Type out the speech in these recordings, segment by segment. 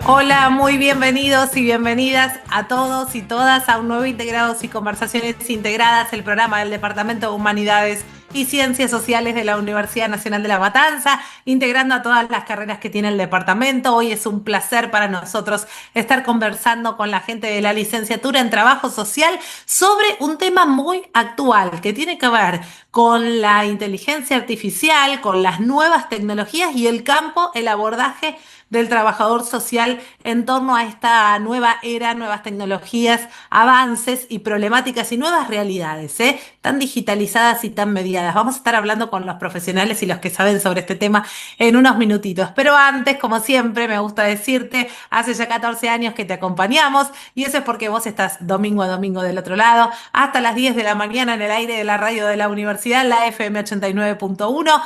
Hola, muy bienvenidos y bienvenidas a todos y todas a un nuevo Integrados y Conversaciones Integradas, el programa del Departamento de Humanidades y Ciencias Sociales de la Universidad Nacional de La Matanza, integrando a todas las carreras que tiene el departamento. Hoy es un placer para nosotros estar conversando con la gente de la licenciatura en Trabajo Social sobre un tema muy actual que tiene que ver con la inteligencia artificial, con las nuevas tecnologías y el campo, el abordaje del trabajador social en torno a esta nueva era, nuevas tecnologías, avances y problemáticas y nuevas realidades, tan digitalizadas y tan mediadas. Vamos a estar hablando con los profesionales y los que saben sobre este tema en unos minutitos. Pero antes, como siempre, me gusta decirte, hace ya 14 años que te acompañamos y eso es porque vos estás domingo a domingo del otro lado, hasta las 10 de la mañana en el aire de la radio de la universidad, la FM 89.1,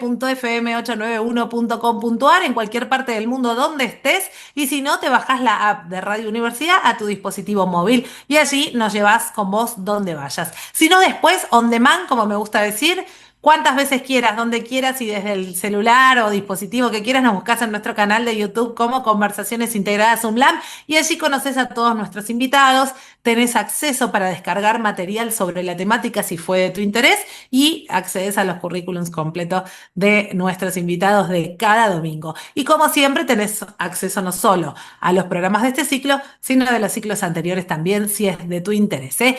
www.fm891.com.ar, en cualquier parte del mundo donde estés, y si no, te bajás la app de Radio Universidad a tu dispositivo móvil y allí nos llevas con vos donde vayas. Si no, después, on demand, como me gusta decir, cuantas veces quieras, donde quieras y desde el celular o dispositivo que quieras, nos buscas en nuestro canal de YouTube como Conversaciones Integradas UNLAM y allí conoces a todos nuestros invitados, tenés acceso para descargar material sobre la temática si fue de tu interés y accedes a los currículums completos de nuestros invitados de cada domingo. Y como siempre tenés acceso no solo a los programas de este ciclo, sino de los ciclos anteriores también, si es de tu interés, ¿eh?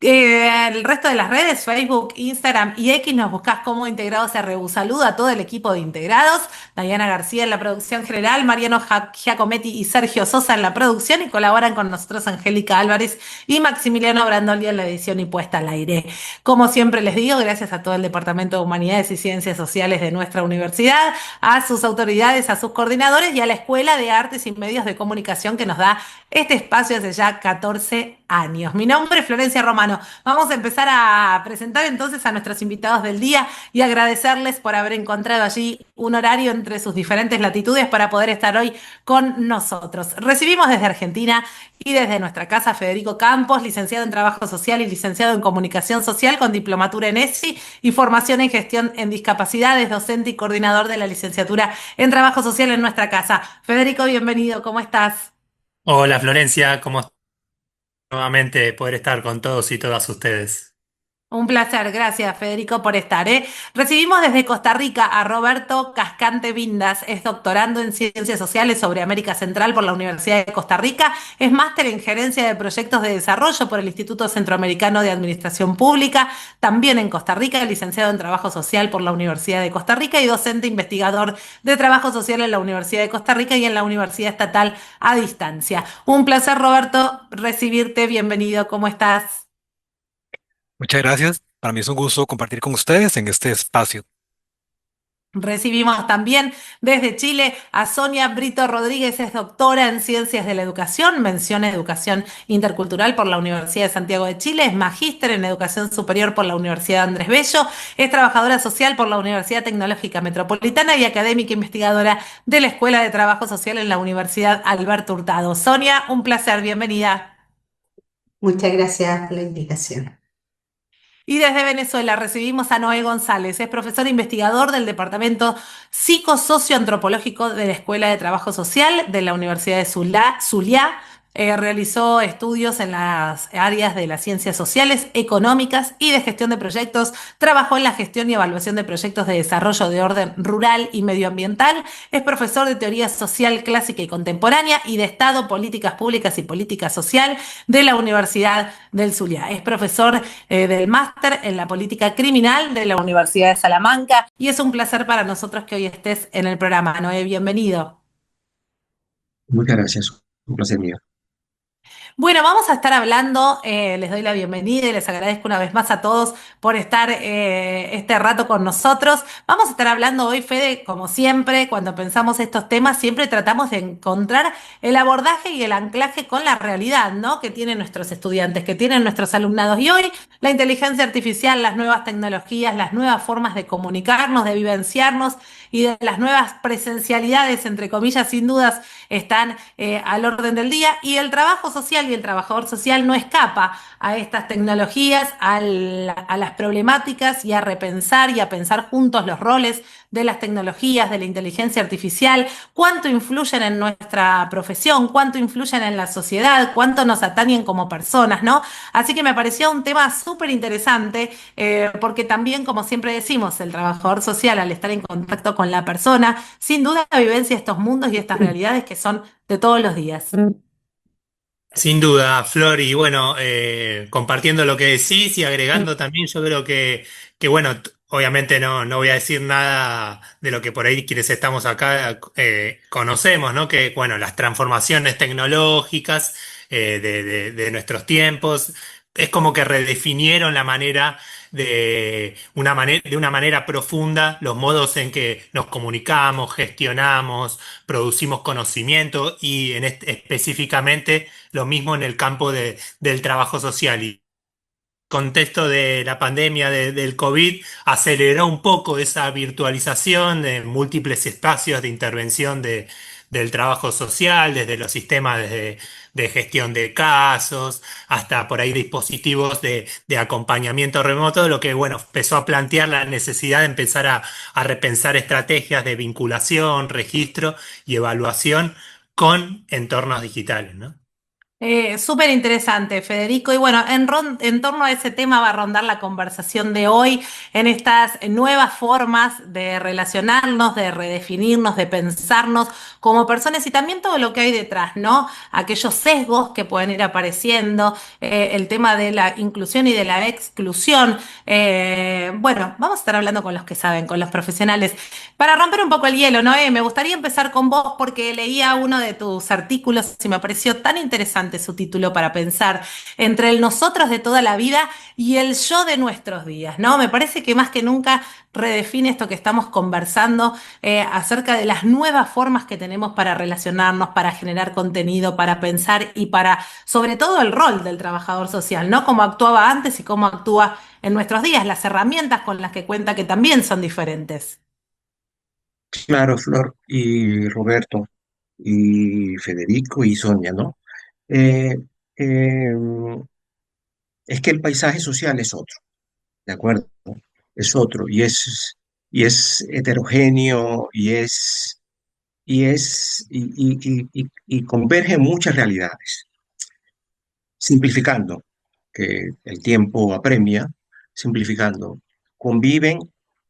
El resto de las redes, Facebook, Instagram y X, nos buscas como Integrados RU. Saludo a todo el equipo de Integrados, Diana García en la producción general, Mariano Giacometti y Sergio Sosa en la producción, y colaboran con nosotros Angélica Álvarez y Maximiliano Brandoli en la edición y puesta al aire. Como siempre les digo, gracias a todo el Departamento de Humanidades y Ciencias Sociales de nuestra universidad, a sus autoridades, a sus coordinadores y a la Escuela de Artes y Medios de Comunicación que nos da este espacio hace ya 14 años. Mi nombre es Florencia Romano. Vamos a empezar a presentar entonces a nuestros invitados del día y agradecerles por haber encontrado allí un horario entre sus diferentes latitudes para poder estar hoy con nosotros. Recibimos desde Argentina y desde nuestra casa a Federico Campos, licenciado en Trabajo Social y licenciado en Comunicación Social con diplomatura en ESI y formación en Gestión en Discapacidades, docente y coordinador de la licenciatura en Trabajo Social en nuestra casa. Federico, bienvenido, ¿cómo estás? Hola Florencia, ¿cómo estás? Nuevamente poder estar con todos y todas ustedes. Un placer, gracias Federico por estar, ¿eh? Recibimos desde Costa Rica a Roberto Cascante Vindas, es doctorando en Ciencias Sociales sobre América Central por la Universidad de Costa Rica, es máster en Gerencia de Proyectos de Desarrollo por el Instituto Centroamericano de Administración Pública, también en Costa Rica, licenciado en Trabajo Social por la Universidad de Costa Rica y docente investigador de Trabajo Social en la Universidad de Costa Rica y en la Universidad Estatal a Distancia. Un placer, Roberto, recibirte, bienvenido, ¿cómo estás? Muchas gracias. Para mí es un gusto compartir con ustedes en este espacio. Recibimos también desde Chile a Sonia Brito Rodríguez, es doctora en Ciencias de la Educación, mención Educación Intercultural por la Universidad de Santiago de Chile, es magíster en Educación Superior por la Universidad Andrés Bello, es trabajadora social por la Universidad Tecnológica Metropolitana y académica investigadora de la Escuela de Trabajo Social en la Universidad Alberto Hurtado. Sonia, un placer, bienvenida. Muchas gracias por la invitación. Y desde Venezuela recibimos a Noé González, es profesor investigador del Departamento Psicosocioantropológico de la Escuela de Trabajo Social de la Universidad de Zulia. Realizó estudios en las áreas de las ciencias sociales, económicas y de gestión de proyectos. Trabajó en la gestión y evaluación de proyectos de desarrollo de orden rural y medioambiental. Es profesor de teoría social clásica y contemporánea y de Estado, políticas públicas y política social de la Universidad del Zulia. Es profesor del máster en la política criminal de la Universidad de Salamanca y es un placer para nosotros que hoy estés en el programa. Noé, bienvenido. Muchas gracias, un placer mío. Bueno, vamos a estar hablando, les doy la bienvenida y les agradezco una vez más a todos por estar este rato con nosotros. Vamos a estar hablando hoy, Fede, como siempre, cuando pensamos estos temas, siempre tratamos de encontrar el abordaje y el anclaje con la realidad, ¿no? Que tienen nuestros estudiantes, que tienen nuestros alumnados. Y hoy la inteligencia artificial, las nuevas tecnologías, las nuevas formas de comunicarnos, de vivenciarnos y de las nuevas presencialidades, entre comillas, sin dudas, están al orden del día y el trabajo social y el trabajador social no escapa a estas tecnologías, a las problemáticas y a repensar y a pensar juntos los roles de las tecnologías, de la inteligencia artificial, cuánto influyen en nuestra profesión, cuánto influyen en la sociedad, cuánto nos atañen como personas, ¿no? Así que me pareció un tema súper interesante, porque también, como siempre decimos, el trabajador social, al estar en contacto con la persona, sin duda vivencia estos mundos y estas realidades que son de todos los días. Sin duda, Flor, y bueno, compartiendo lo que decís y agregando también, yo creo que bueno, obviamente no voy a decir nada de lo que por ahí quienes estamos acá conocemos, ¿no? Que bueno, las transformaciones tecnológicas de nuestros tiempos es como que redefinieron la manera de una manera profunda los modos en que nos comunicamos, gestionamos, producimos conocimiento y específicamente lo mismo en el campo del trabajo social. Y el contexto de la pandemia del COVID aceleró un poco esa virtualización de múltiples espacios de intervención del trabajo social, desde los sistemas de gestión de casos, hasta por ahí dispositivos de acompañamiento remoto, lo que bueno, empezó a plantear la necesidad de empezar a repensar estrategias de vinculación, registro y evaluación con entornos digitales, ¿no? Súper interesante, Federico. Y bueno, en torno a ese tema va a rondar la conversación de hoy, en estas nuevas formas de relacionarnos, de redefinirnos, de pensarnos como personas y también todo lo que hay detrás, ¿no? Aquellos sesgos que pueden ir apareciendo, el tema de la inclusión y de la exclusión. Bueno, vamos a estar hablando con los que saben, con los profesionales. Para romper un poco el hielo, Noé, me gustaría empezar con vos porque leía uno de tus artículos y me pareció tan interesante su título para pensar entre el nosotros de toda la vida y el yo de nuestros días, ¿no? Me parece que más que nunca redefine esto que estamos conversando acerca de las nuevas formas que tenemos para relacionarnos, para generar contenido, para pensar y para, sobre todo, el rol del trabajador social, ¿no? Cómo actuaba antes y cómo actúa en nuestros días, las herramientas con las que cuenta que también son diferentes. Claro, Flor y Roberto y Federico y Sonia, ¿no? Eh, eh, es que el paisaje social es otro, ¿de acuerdo? Es otro y es heterogéneo y converge en muchas realidades. Simplificando, que el tiempo apremia, simplificando, conviven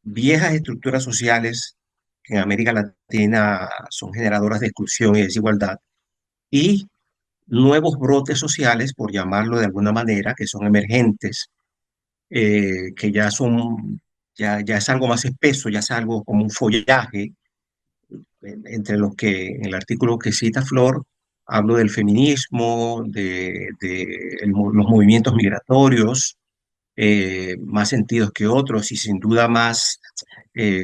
viejas estructuras sociales que en América Latina son generadoras de exclusión y desigualdad, y nuevos brotes sociales, por llamarlo de alguna manera, que son emergentes, que ya es algo más espeso, ya es algo como un follaje, entre los que en el artículo que cita Flor hablo del feminismo, los movimientos migratorios, más sentidos que otros y sin duda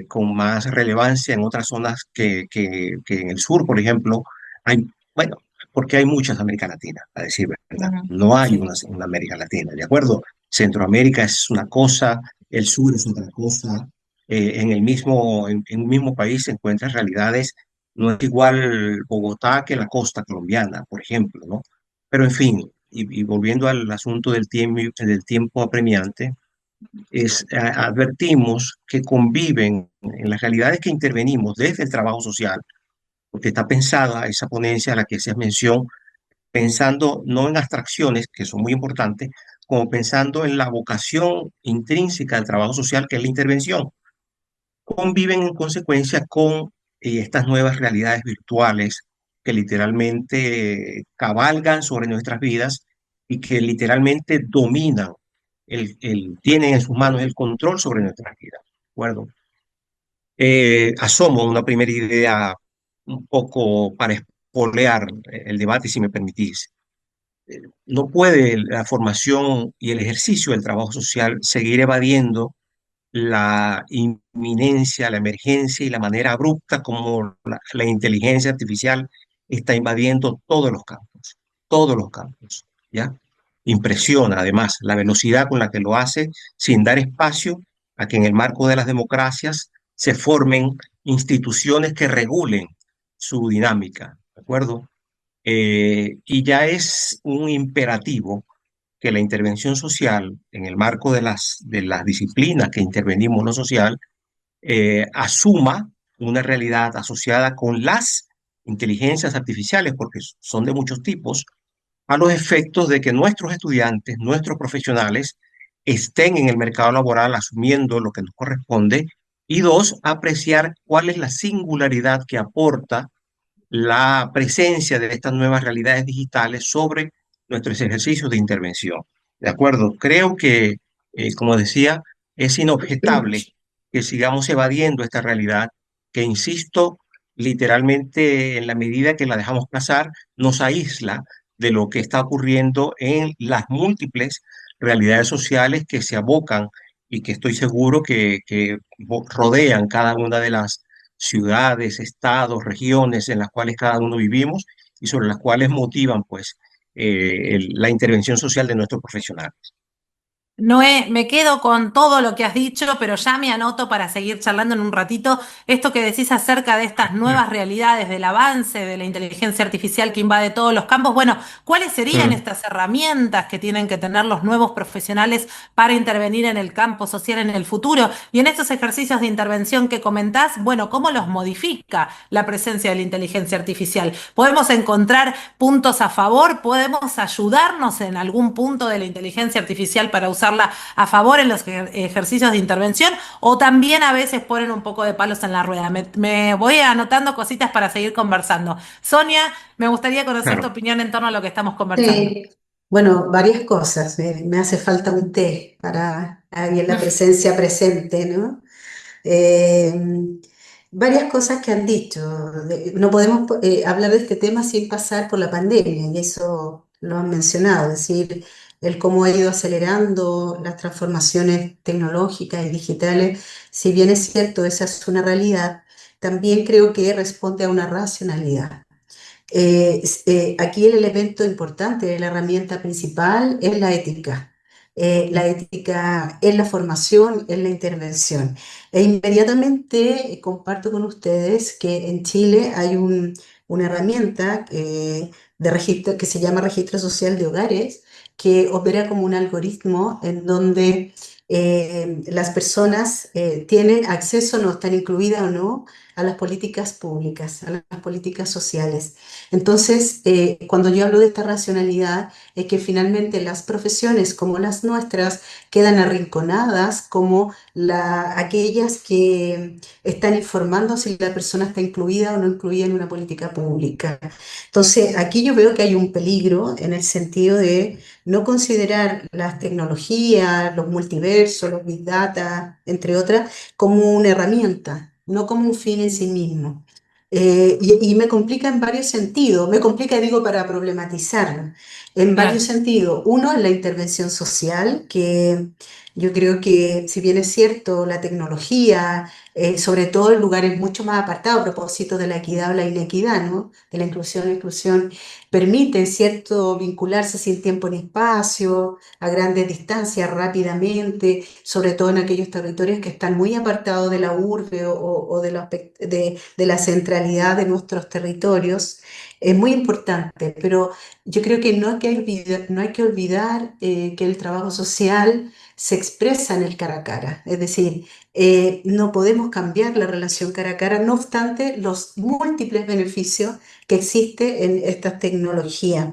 con más relevancia en otras zonas que en el sur, por ejemplo. Bueno, porque hay muchas en América Latina, a decir verdad. Ujú. No hay Sí. una América Latina, ¿de acuerdo? Centroamérica es una cosa, el sur es otra cosa. En un mismo país se encuentran realidades, no es igual Bogotá que la costa colombiana, por ejemplo, ¿no? Pero en fin, y volviendo al asunto del tiempo apremiante, advertimos que conviven en las realidades que intervenimos desde el trabajo social, porque está pensada esa ponencia a la que se mención, pensando no en abstracciones, que son muy importantes, como pensando en la vocación intrínseca del trabajo social, que es la intervención. Conviven en consecuencia con estas nuevas realidades virtuales que literalmente cabalgan sobre nuestras vidas y que literalmente dominan, tienen en sus manos el control sobre nuestras vidas. ¿De acuerdo? Asomo una primera idea un poco para espolear el debate, si me permitís. No puede la formación y el ejercicio del trabajo social seguir evadiendo la inminencia, la emergencia y la manera abrupta como la inteligencia artificial está invadiendo todos los campos, ¿ya? Impresiona además la velocidad con la que lo hace sin dar espacio a que en el marco de las democracias se formen instituciones que regulen su dinámica, ¿de acuerdo? Y ya es un imperativo que la intervención social, en el marco de las disciplinas que intervenimos lo social, asuma una realidad asociada con las inteligencias artificiales, porque son de muchos tipos, a los efectos de que nuestros estudiantes, nuestros profesionales, estén en el mercado laboral asumiendo lo que nos corresponde. Y dos, apreciar cuál es la singularidad que aporta la presencia de estas nuevas realidades digitales sobre nuestros ejercicios de intervención. ¿De acuerdo? Creo que, como decía, es inobjetable que sigamos evadiendo esta realidad, que, insisto, literalmente en la medida que la dejamos pasar, nos aísla de lo que está ocurriendo en las múltiples realidades sociales que se abocan y que estoy seguro que rodean cada una de las ciudades, estados, regiones en las cuales cada uno vivimos y sobre las cuales motivan pues la intervención social de nuestros profesionales. Noé, me quedo con todo lo que has dicho, pero ya me anoto para seguir charlando en un ratito. Esto que decís acerca de estas nuevas realidades, del avance de la inteligencia artificial que invade todos los campos. Bueno, ¿cuáles serían Mm, estas herramientas que tienen que tener los nuevos profesionales para intervenir en el campo social en el futuro? Y en estos ejercicios de intervención que comentás, bueno, ¿cómo los modifica la presencia de la inteligencia artificial? ¿Podemos encontrar puntos a favor? ¿Podemos ayudarnos en algún punto de la inteligencia artificial para usarla a favor en los ejercicios de intervención? ¿O también a veces ponen un poco de palos en la rueda? Me voy anotando cositas para seguir conversando. Sonia, me gustaría conocer tu claro, opinión en torno a lo que estamos conversando. Sí, bueno, varias cosas. Me hace falta un té para ahí en la presencia presente, ¿no? Eh, Varias cosas que han dicho. No podemos hablar de este tema sin pasar por la pandemia, y eso lo han mencionado, es decir, el cómo ha ido acelerando las transformaciones tecnológicas y digitales. Si bien es cierto, esa es una realidad, también creo que responde a una racionalidad. Aquí el elemento importante, la herramienta principal es la ética. La ética en la formación, en la intervención. E inmediatamente comparto con ustedes que en Chile hay una herramienta de registro que se llama Registro Social de Hogares, que opera como un algoritmo en donde las personas tienen acceso, no están incluidas o no, a las políticas públicas, a las políticas sociales. Entonces, cuando yo hablo de esta racionalidad, es que finalmente las profesiones como las nuestras quedan arrinconadas como aquellas que están informando si la persona está incluida o no incluida en una política pública. Entonces, aquí yo veo que hay un peligro en el sentido de no considerar las tecnologías, los multiversos, los big data, entre otras, como una herramienta, no como un fin en sí mismo. Y me complica en varios sentidos, me complica, digo, para problematizarlo, en varios Claro. sentidos. Uno, en la intervención social, que yo creo que si bien es cierto, la tecnología, sobre todo en lugares mucho más apartados, a propósito de la equidad o la inequidad, ¿no? De la inclusión, permite, ¿cierto?, vincularse sin tiempo ni espacio, a grandes distancias, rápidamente, sobre todo en aquellos territorios que están muy apartados de la urbe o de la centralidad de nuestros territorios. Es muy importante, pero yo creo que no hay que olvidar que el trabajo social se expresa en el cara a cara, es decir, no podemos cambiar la relación cara a cara, no obstante los múltiples beneficios que existen en estas tecnologías.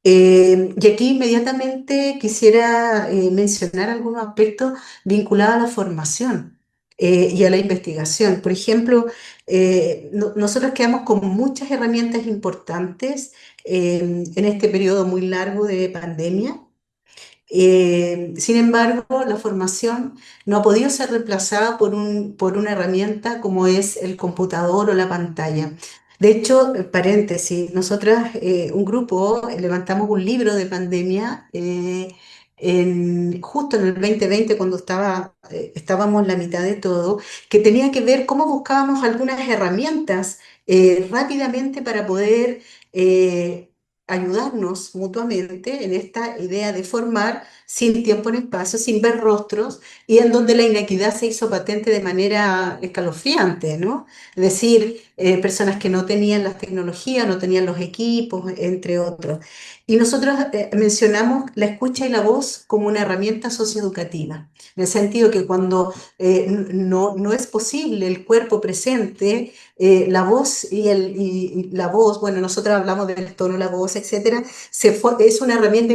Y aquí inmediatamente quisiera mencionar algunos aspectos vinculados a la formación y a la investigación. Por ejemplo, nosotros quedamos con muchas herramientas importantes en este periodo muy largo de pandemia. Sin embargo, la formación no ha podido ser reemplazada por una herramienta como es el computador o la pantalla. De hecho, paréntesis, nosotras, un grupo, levantamos un libro de pandemia justo en el 2020, cuando estábamos en la mitad de todo, que tenía que ver cómo buscábamos algunas herramientas rápidamente para poder ayudarnos mutuamente en esta idea de formar sin tiempo en espacio, sin ver rostros, y en donde la inequidad se hizo patente de manera escalofriante, ¿no? Es decir, personas que no tenían las tecnologías, no tenían los equipos, entre otros. Y nosotros mencionamos la escucha y la voz como una herramienta socioeducativa, en el sentido que cuando no es posible el cuerpo presente, la voz y la voz, bueno, nosotros hablamos del tono, la voz, etcétera, es una herramienta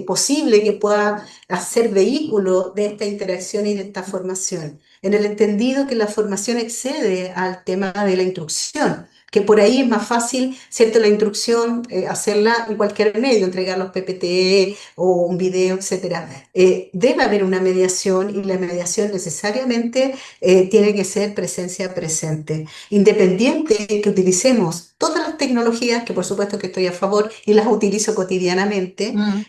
posible que pueda hacer vehículo de esta interacción y de esta formación, en el entendido que la formación excede al tema de la instrucción, que por ahí es más fácil, ¿cierto? La instrucción, hacerla en cualquier medio, entregar los PPT o un video, etcétera. Debe haber una mediación y la mediación necesariamente tiene que ser presencia presente, independiente de que utilicemos todas las tecnologías, que por supuesto que estoy a favor y las utilizo cotidianamente, Mm.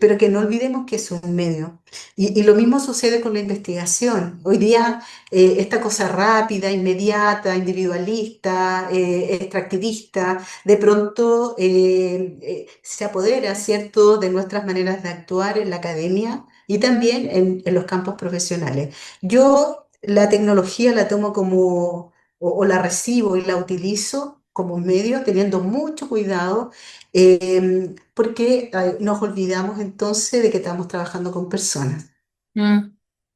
pero que no olvidemos que es un medio. Y lo mismo sucede con la investigación. Hoy día esta cosa rápida, inmediata, individualista, extractivista, de pronto se apodera, ¿cierto?, de nuestras maneras de actuar en la academia y también en los campos profesionales. Yo la tecnología la tomo como, o la recibo y la utilizo como un medio, teniendo mucho cuidado, porque nos olvidamos entonces de que estamos trabajando con personas. Mm.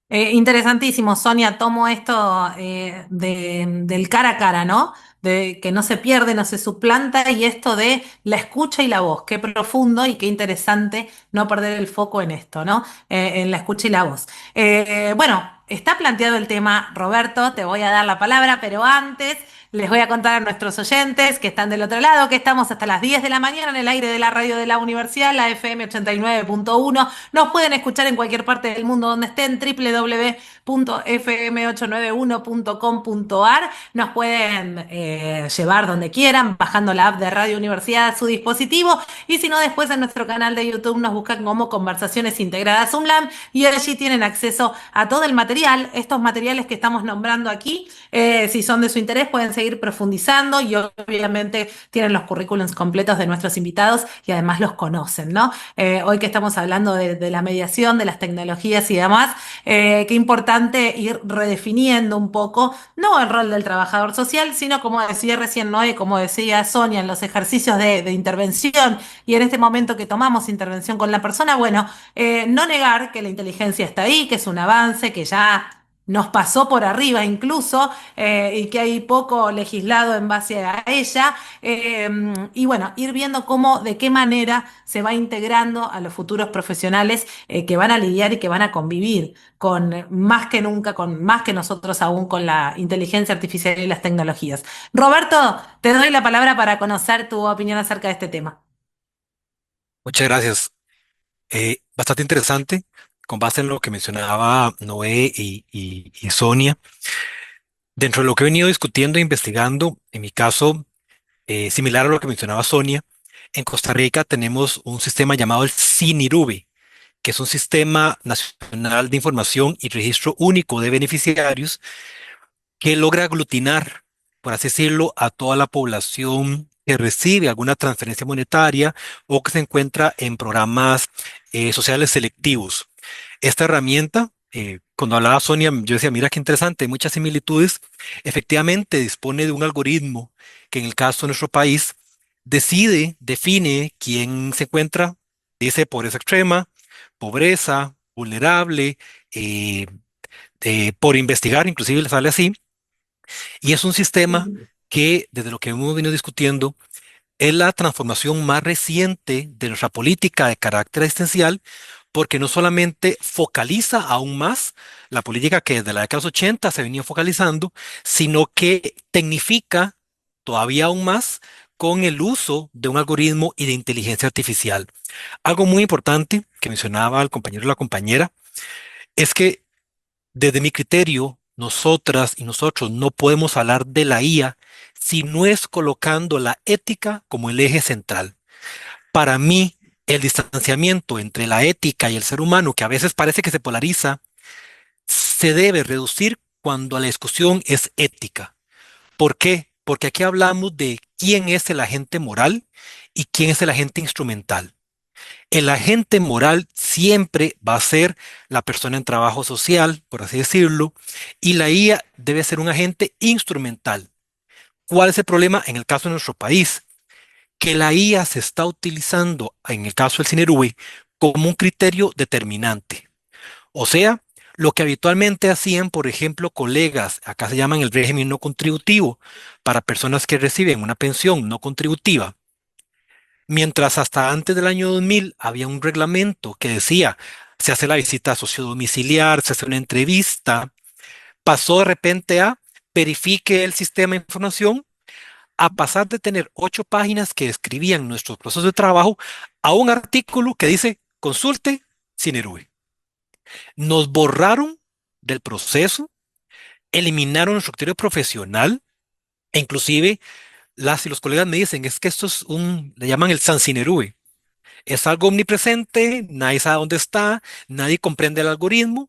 Interesantísimo, Sonia, tomo esto del cara a cara, ¿no? De que no se pierde, no se suplanta, y esto de la escucha y la voz, qué profundo y qué interesante no perder el foco en esto, ¿no? En la escucha y la voz. Bueno, está planteado el tema, Roberto, te voy a dar la palabra, pero antes les voy a contar a nuestros oyentes que están del otro lado que estamos hasta las 10 de la mañana en el aire de la radio de la universidad, la FM 89.1. Nos pueden escuchar en cualquier parte del mundo donde estén, www.fm891.com.ar. Nos pueden llevar donde quieran, bajando la app de Radio Universidad a su dispositivo, y si no, después en nuestro canal de YouTube nos buscan como Conversaciones Integradas UNLAM, y allí tienen acceso a todo el material, estos materiales que estamos nombrando aquí. Si son de su interés, pueden seguir profundizando, y obviamente tienen los currículums completos de nuestros invitados y además los conocen, ¿no? Hoy que estamos hablando de la mediación, de las tecnologías y demás, qué importante ir redefiniendo un poco, no el rol del trabajador social, sino como decía recién Noé, como decía Sonia, en los ejercicios de intervención y en este momento que tomamos intervención con la persona, bueno, no negar que la inteligencia está ahí, que es un avance, que ya nos pasó por arriba incluso, y que hay poco legislado en base a ella, y bueno, ir viendo cómo, de qué manera se va integrando a los futuros profesionales que van a lidiar y que van a convivir con más que nunca, con más que nosotros aún, con la inteligencia artificial y las tecnologías. Roberto, te doy la palabra para conocer tu opinión acerca de este tema. Muchas gracias. Bastante interesante, con base en lo que mencionaba Noé y Sonia. Dentro de lo que he venido discutiendo e investigando, en mi caso, similar a lo que mencionaba Sonia, en Costa Rica tenemos un sistema llamado el CINIRUBE, que es un sistema nacional de información y registro único de beneficiarios que logra aglutinar, por así decirlo, a toda la población que recibe alguna transferencia monetaria o que se encuentra en programas sociales selectivos. Esta herramienta, cuando hablaba Sonia, yo decía, mira qué interesante, hay muchas similitudes. Efectivamente, dispone de un algoritmo que en el caso de nuestro país define quién se encuentra, dice pobreza extrema, pobreza, vulnerable, eh, por investigar, inclusive le sale así. Y es un sistema que, desde lo que hemos venido discutiendo, es la transformación más reciente de nuestra política de carácter existencial, porque no solamente focaliza aún más la política que desde la década de los 80 se venía focalizando, sino que tecnifica todavía aún más con el uso de un algoritmo y de inteligencia artificial. Algo muy importante que mencionaba el compañero y la compañera es que desde mi criterio, nosotras y nosotros no podemos hablar de la IA si no es colocando la ética como el eje central. Para mí, el distanciamiento entre la ética y el ser humano, que a veces parece que se polariza, se debe reducir cuando la discusión es ética. ¿Por qué? Porque aquí hablamos de quién es el agente moral y quién es el agente instrumental. El agente moral siempre va a ser la persona en trabajo social, por así decirlo, y la IA debe ser un agente instrumental. ¿Cuál es el problema en el caso de nuestro país? Que la IA se está utilizando, en el caso del Cinerube, como un criterio determinante. O sea, lo que habitualmente hacían, por ejemplo, colegas, acá se llaman el régimen no contributivo, para personas que reciben una pensión no contributiva. Mientras hasta antes del año 2000 había un reglamento que decía, se hace la visita sociodomiciliar, se hace una entrevista, pasó de repente a verifique el sistema de información, a pasar de tener 8 páginas que describían nuestros procesos de trabajo a un artículo que dice consulte Cinerube. Nos borraron del proceso, eliminaron nuestro criterio profesional e inclusive las y los colegas me dicen es que esto es le llaman el San Cinerube. Es algo omnipresente, nadie sabe dónde está, nadie comprende el algoritmo,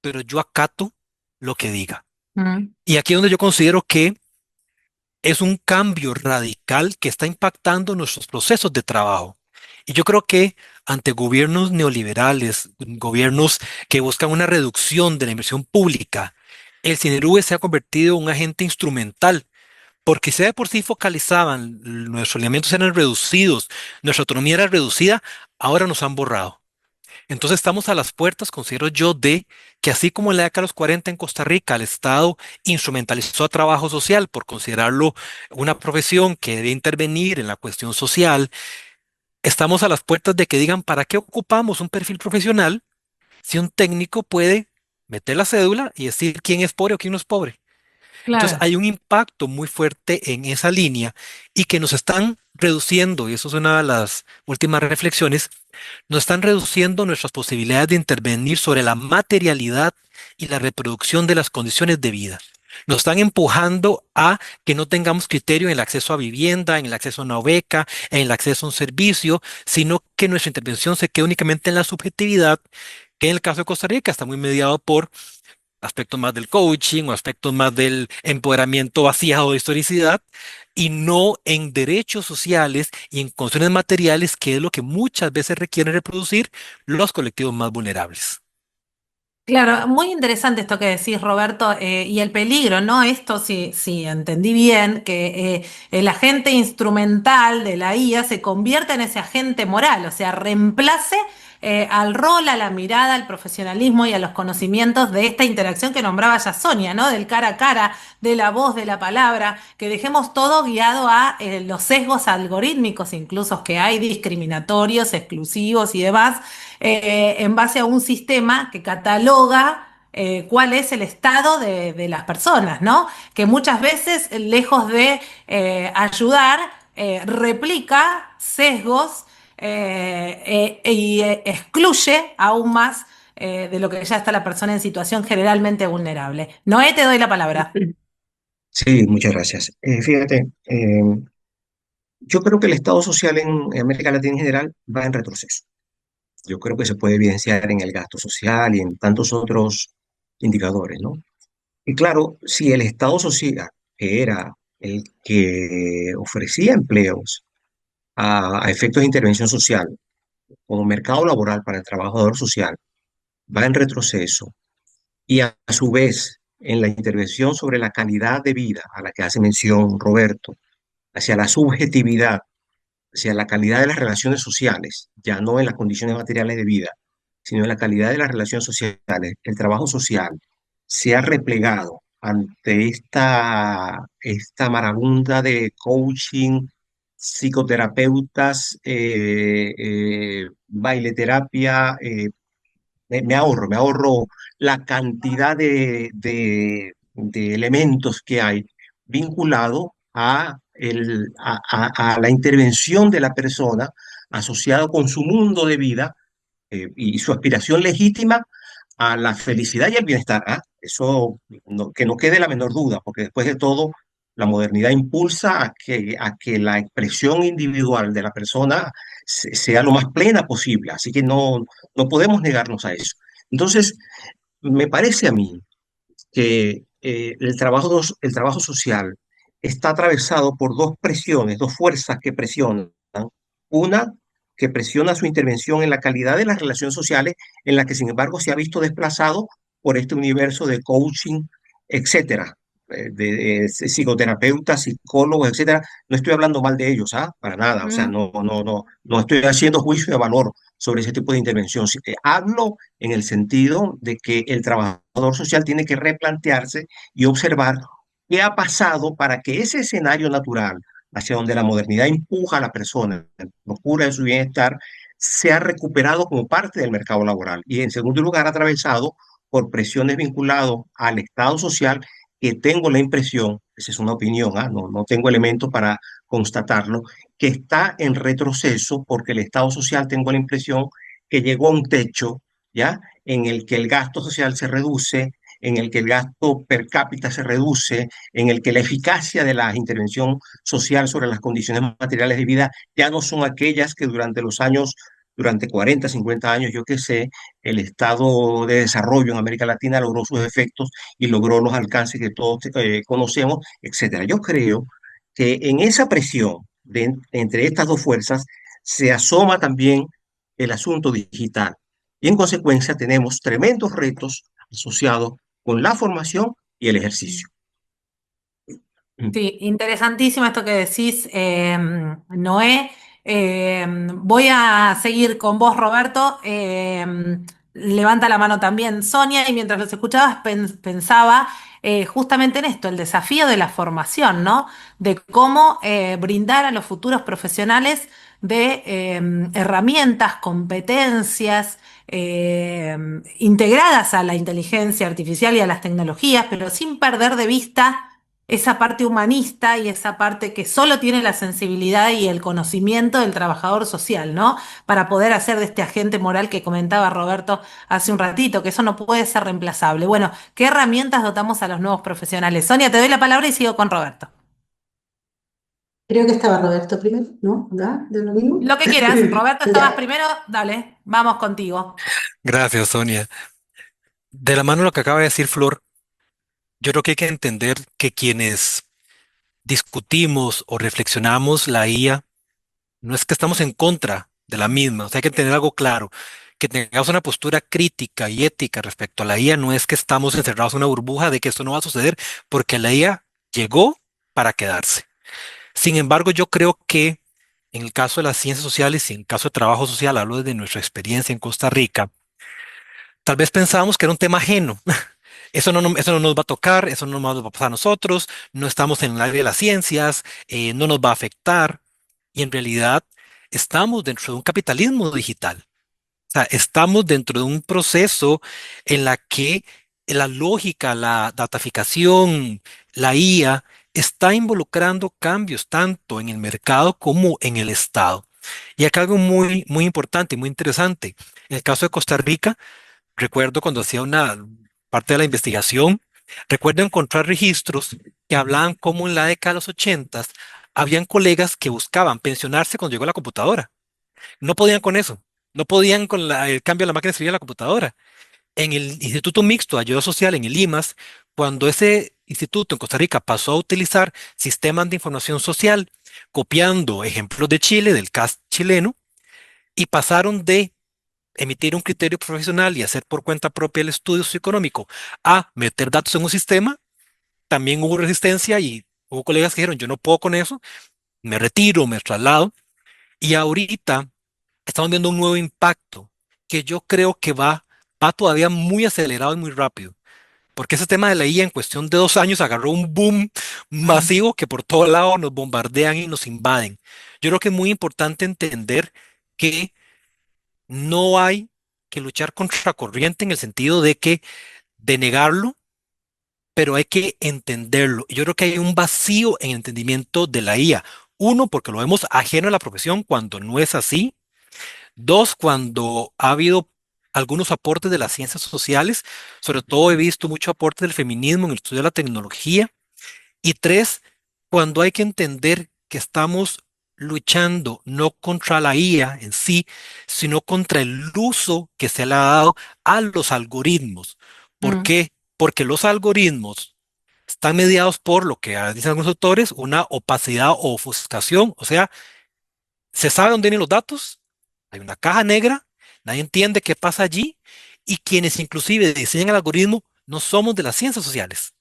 pero yo acato lo que diga. Mm. Y aquí es donde yo considero que es un cambio radical que está impactando nuestros procesos de trabajo. Y yo creo que ante gobiernos neoliberales, gobiernos que buscan una reducción de la inversión pública, el Cinerube se ha convertido en un agente instrumental, porque si de por sí focalizaban, nuestros elementos eran reducidos, nuestra autonomía era reducida, ahora nos han borrado. Entonces estamos a las puertas, considero yo, de que así como en la década de los 40 en Costa Rica el Estado instrumentalizó a trabajo social por considerarlo una profesión que debe intervenir en la cuestión social, estamos a las puertas de que digan, ¿para qué ocupamos un perfil profesional si un técnico puede meter la cédula y decir quién es pobre o quién no es pobre? Entonces Claro. hay un impacto muy fuerte en esa línea y que nos están reduciendo, y eso es una de las últimas reflexiones, nos están reduciendo nuestras posibilidades de intervenir sobre la materialidad y la reproducción de las condiciones de vida. Nos están empujando a que no tengamos criterio en el acceso a vivienda, en el acceso a una beca, en el acceso a un servicio, sino que nuestra intervención se quede únicamente en la subjetividad, que en el caso de Costa Rica está muy mediado por aspectos más del coaching o aspectos más del empoderamiento vaciado de historicidad y no en derechos sociales y en condiciones materiales, que es lo que muchas veces requieren reproducir los colectivos más vulnerables. Claro, muy interesante esto que decís, Roberto, y el peligro, ¿no? Esto, si entendí bien, que el agente instrumental de la IA se convierta en ese agente moral, o sea, reemplace al rol, a la mirada, al profesionalismo y a los conocimientos de esta interacción que nombraba ya Sonia, ¿no? Del cara a cara, de la voz, de la palabra, que dejemos todo guiado a los sesgos algorítmicos, incluso que hay discriminatorios, exclusivos y demás en base a un sistema que cataloga cuál es el estado de las personas, ¿no? Que muchas veces, lejos de ayudar, replica sesgos y excluye aún más de lo que ya está la persona en situación generalmente vulnerable. Noé, te doy la palabra. Sí, muchas gracias. Fíjate, yo creo que el Estado social en América Latina en general va en retroceso. Yo creo que se puede evidenciar en el gasto social y en tantos otros indicadores, ¿no? Y claro, si el Estado social, que era el que ofrecía empleos a efectos de intervención social, como mercado laboral para el trabajador social, va en retroceso y a su vez en la intervención sobre la calidad de vida a la que hace mención Roberto, hacia la subjetividad, hacia la calidad de las relaciones sociales, ya no en las condiciones materiales de vida, sino en la calidad de las relaciones sociales, el trabajo social se ha replegado ante esta marabunta de coaching, psicoterapeutas, baileterapia, me ahorro la cantidad de elementos que hay vinculado a la intervención de la persona asociado con su mundo de vida y su aspiración legítima a la felicidad y el bienestar. ¿Ah? Eso que no quede la menor duda, porque después de todo, la modernidad impulsa a que la expresión individual de la persona sea lo más plena posible, así que no podemos negarnos a eso. Entonces, me parece a mí que el trabajo social está atravesado por dos presiones, dos fuerzas que presionan. Una que presiona su intervención en la calidad de las relaciones sociales, en la que sin embargo se ha visto desplazado por este universo de coaching, etcétera, de psicoterapeutas, psicólogos, etcétera. No estoy hablando mal de ellos, ¿ah? Para nada, o sea, Mm. no estoy haciendo juicio de valor sobre ese tipo de intervención. Hablo en el sentido de que el trabajador social tiene que replantearse y observar qué ha pasado para que ese escenario natural hacia donde la modernidad empuja a la persona, procura de su bienestar, sea recuperado como parte del mercado laboral. Y en segundo lugar, atravesado por presiones vinculadas al Estado social, que tengo la impresión, esa es una opinión, ¿ah? No tengo elementos para constatarlo, que está en retroceso porque el Estado social, tengo la impresión que llegó a un techo, ¿ya? En el que el gasto social se reduce, en el que el gasto per cápita se reduce, en el que la eficacia de la intervención social sobre las condiciones materiales de vida ya no son aquellas que durante los años, durante 40, 50 años, yo qué sé, el estado de desarrollo en América Latina logró sus efectos y logró los alcances que todos conocemos, etcétera. Yo creo que en esa presión entre estas dos fuerzas se asoma también el asunto digital. Y en consecuencia tenemos tremendos retos asociados con la formación y el ejercicio. Sí, interesantísimo esto que decís, Noé. Voy a seguir con vos, Roberto. Levanta la mano también Sonia, y mientras los escuchabas pensaba justamente en esto, el desafío de la formación, ¿no? De cómo brindar a los futuros profesionales de herramientas, competencias integradas a la inteligencia artificial y a las tecnologías, pero sin perder de vista esa parte humanista y esa parte que solo tiene la sensibilidad y el conocimiento del trabajador social, ¿no? Para poder hacer de este agente moral que comentaba Roberto hace un ratito, que eso no puede ser reemplazable. Bueno, ¿qué herramientas dotamos a los nuevos profesionales? Sonia, te doy la palabra y sigo con Roberto. Creo que estaba Roberto primero, ¿no? ¿Da? ¿De lo mismo? Lo que quieras. Roberto, estabas Ya. primero, dale, vamos contigo. Gracias, Sonia. De la mano de lo que acaba de decir Flor, yo creo que hay que entender que quienes discutimos o reflexionamos la IA, no es que estamos en contra de la misma, o sea, hay que tener algo claro, que tengamos una postura crítica y ética respecto a la IA, no es que estamos encerrados en una burbuja de que esto no va a suceder, porque la IA llegó para quedarse. Sin embargo, yo creo que en el caso de las ciencias sociales y en el caso de trabajo social, hablo desde nuestra experiencia en Costa Rica, tal vez pensábamos que era un tema ajeno. Eso no nos va a tocar, eso no nos va a pasar a nosotros, no estamos en el área de las ciencias, no nos va a afectar. Y en realidad estamos dentro de un capitalismo digital. O sea, estamos dentro de un proceso en la que la lógica, la dataficación, la IA está involucrando cambios tanto en el mercado como en el Estado. Y acá algo muy, muy importante y muy interesante. En el caso de Costa Rica, recuerdo cuando hacía una parte de la investigación, recuerdo encontrar registros que hablaban cómo en la década de los 80 habían colegas que buscaban pensionarse cuando llegó la computadora. No podían con eso. No podían con el cambio de la máquina de escribir a la computadora. En el Instituto Mixto de Ayuda Social, en el IMAS, cuando ese instituto en Costa Rica pasó a utilizar sistemas de información social, copiando ejemplos de Chile, del CAS chileno, y pasaron de emitir un criterio profesional y hacer por cuenta propia el estudio socioeconómico a meter datos en un sistema, también hubo resistencia y hubo colegas que dijeron, yo no puedo con eso, me retiro, me traslado. Y ahorita estamos viendo un nuevo impacto que yo creo que va todavía muy acelerado y muy rápido. Porque ese tema de la IA en cuestión de 2 años agarró un boom masivo que por todo lado nos bombardean y nos invaden. Yo creo que es muy importante entender que no hay que luchar contra corriente en el sentido de que de negarlo, pero hay que entenderlo. Y yo creo que hay un vacío en el entendimiento de la IA. Uno, porque lo vemos ajeno a la profesión cuando no es así. Dos, cuando ha habido algunos aportes de las ciencias sociales, sobre todo he visto mucho aporte del feminismo en el estudio de la tecnología. Y tres, cuando hay que entender que estamos luchando no contra la IA en sí, sino contra el uso que se le ha dado a los algoritmos. ¿Por Mm. qué? Porque los algoritmos están mediados por lo que dicen algunos autores, una opacidad o ofuscación, o sea, se sabe dónde vienen los datos, Hay una caja negra, nadie entiende qué pasa allí y quienes inclusive diseñan el algoritmo no somos de las ciencias sociales.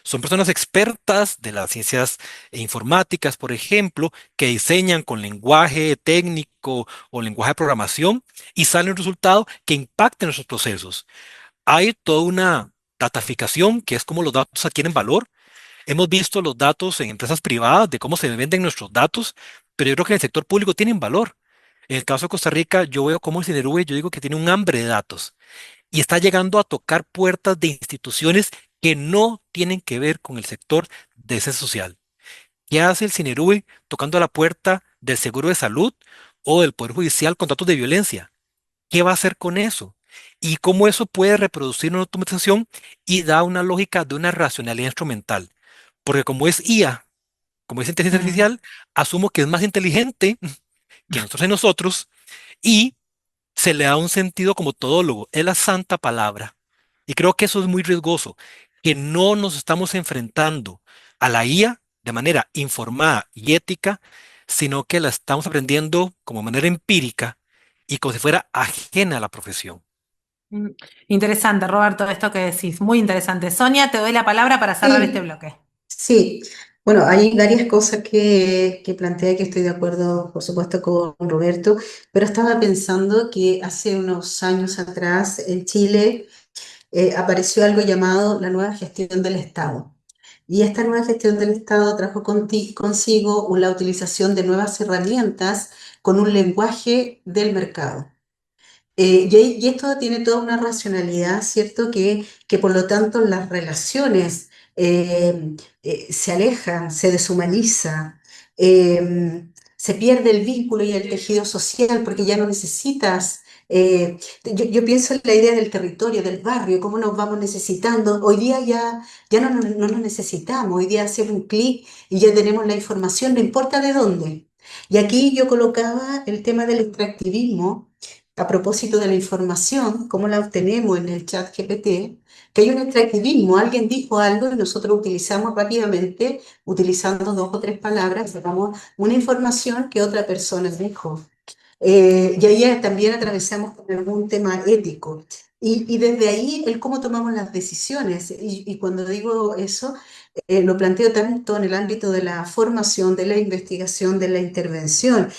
Son personas expertas de las ciencias informáticas, por ejemplo, que diseñan con lenguaje técnico o lenguaje de programación y sale un resultado que impacte nuestros procesos. Hay toda una dataficación, que es como los datos adquieren valor. Hemos visto los datos en empresas privadas de cómo se venden nuestros datos, pero yo creo que en el sector público tienen valor. En el caso de Costa Rica, yo veo cómo el Cinerube, yo digo que tiene un hambre de datos y está llegando a tocar puertas de instituciones que no tienen que ver con el sector de ese social. ¿Qué hace el Cinerube tocando a la puerta del seguro de salud o del Poder Judicial con datos de violencia? ¿Qué va a hacer con eso? Y cómo eso puede reproducir una automatización y da una lógica de una racionalidad instrumental. Porque como es IA, como es inteligencia Mm. artificial, asumo que es más inteligente que nosotros en nosotros y se le da un sentido como todólogo, es la santa palabra. Y creo que eso es muy riesgoso, que no nos estamos enfrentando a la IA de manera informada y ética, sino que la estamos aprendiendo como manera empírica y como si fuera ajena a la profesión. Mm. Interesante, Roberto, esto que decís, muy interesante. Sonia, te doy la palabra para cerrar este Sí, bloque. sí. Bueno, hay varias cosas que plantea que estoy de acuerdo, por supuesto, con Roberto, pero estaba pensando que hace unos años atrás en Chile apareció algo llamado la nueva gestión del Estado. Y esta nueva gestión del Estado trajo consigo la utilización de nuevas herramientas con un lenguaje del mercado. Y esto tiene toda una racionalidad, ¿cierto? Que por lo tanto las relaciones se alejan, se deshumaniza, se pierde el vínculo y el tejido social porque ya no necesitas. Yo pienso en la idea del territorio, del barrio, cómo nos vamos necesitando. Hoy día ya no nos necesitamos, hoy día hacemos un clic y ya tenemos la información, no importa de dónde. Y aquí yo colocaba el tema del extractivismo a propósito de la información, cómo la obtenemos en el chat GPT, que hay un extractivismo, alguien dijo algo y nosotros utilizamos rápidamente, utilizando dos o tres palabras, sacamos una información que otra persona dijo. Y ahí también atravesamos con algún tema ético. Y desde ahí el cómo tomamos las decisiones. Y cuando digo eso, lo planteo tanto en el ámbito de la formación, de la investigación, de la intervención.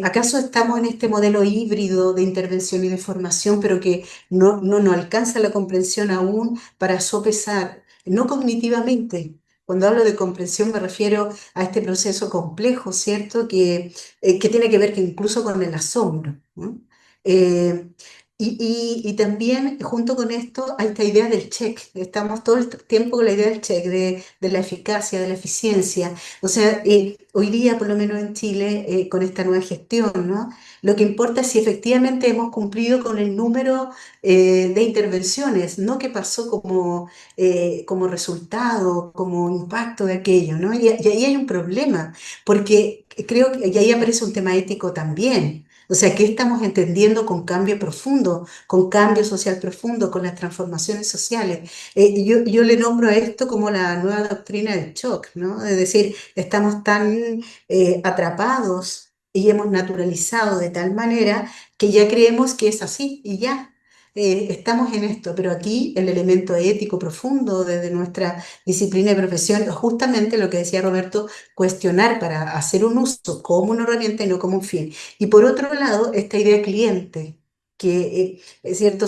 ¿Acaso estamos en este modelo híbrido de intervención y de formación, pero que no alcanza la comprensión aún para sopesar, no cognitivamente? Cuando hablo de comprensión me refiero a este proceso complejo, ¿cierto? Que tiene que ver que incluso con el asombro, ¿no? Eh, y también junto con esto hay esta idea del check. Estamos todo el tiempo con la idea del check, de la eficacia, de la eficiencia. O sea, hoy día, por lo menos en Chile, con esta nueva gestión, ¿no? Lo que importa es si efectivamente hemos cumplido con el número de intervenciones, no qué pasó como resultado, como impacto de aquello, ¿no? Y ahí hay un problema, porque creo que y ahí aparece un tema ético también. O sea, ¿qué estamos entendiendo con cambio profundo, con cambio social profundo, con las transformaciones sociales? Yo le nombro a esto como la nueva doctrina del shock, ¿no? Es decir, estamos tan atrapados y hemos naturalizado de tal manera que ya creemos que es así y ya. Estamos en esto, pero aquí el elemento ético profundo desde nuestra disciplina y profesión, justamente lo que decía Roberto, cuestionar para hacer un uso como una herramienta y no como un fin. Y por otro lado, esta idea cliente, que es cierto,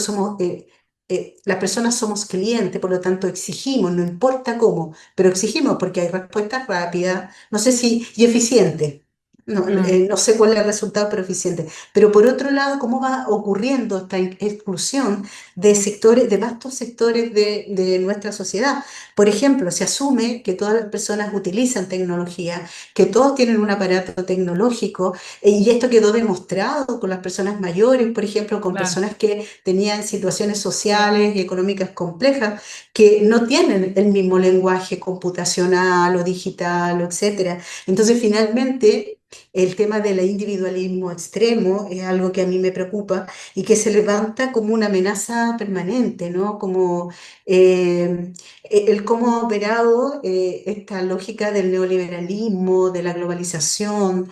las personas somos clientes, por lo tanto exigimos, no importa cómo, pero exigimos porque hay respuestas rápidas, no sé si, y eficientes. Mm. No sé cuál es el resultado, pero eficiente. Pero por otro lado, ¿cómo va ocurriendo esta exclusión de sectores, de vastos sectores de nuestra sociedad? Por ejemplo, se asume que todas las personas utilizan tecnología, que todos tienen un aparato tecnológico, y esto quedó demostrado con las personas mayores, por ejemplo, con Claro. personas que tenían situaciones sociales y económicas complejas, que no tienen el mismo lenguaje computacional o digital, o etcétera. Entonces, finalmente, el tema del individualismo extremo es algo que a mí me preocupa y que se levanta como una amenaza permanente, ¿no? Como el cómo ha operado esta lógica del neoliberalismo, de la globalización,